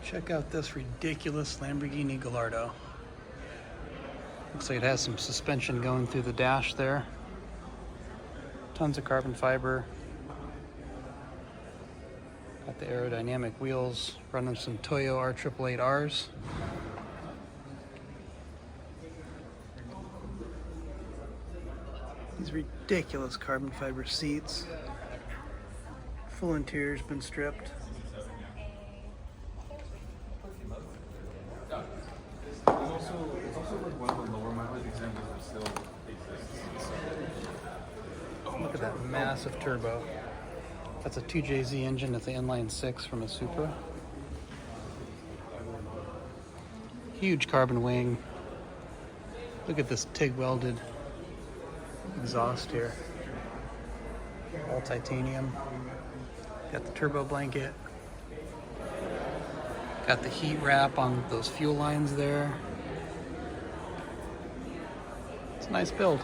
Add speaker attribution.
Speaker 1: Check out this ridiculous Lamborghini Gallardo. Looks like it has some suspension going through the dash there. Tons of carbon fiber. Got the aerodynamic wheels, running some Toyo R888Rs. These ridiculous carbon fiber seats. Full interior's been stripped. Look at that massive turbo. That's a 2JZ engine with the inline-six from a Supra. Huge carbon wing. Look at this TIG welded exhaust here. All titanium. Got the turbo blanket. Got the heat wrap on those fuel lines there. It's a nice build.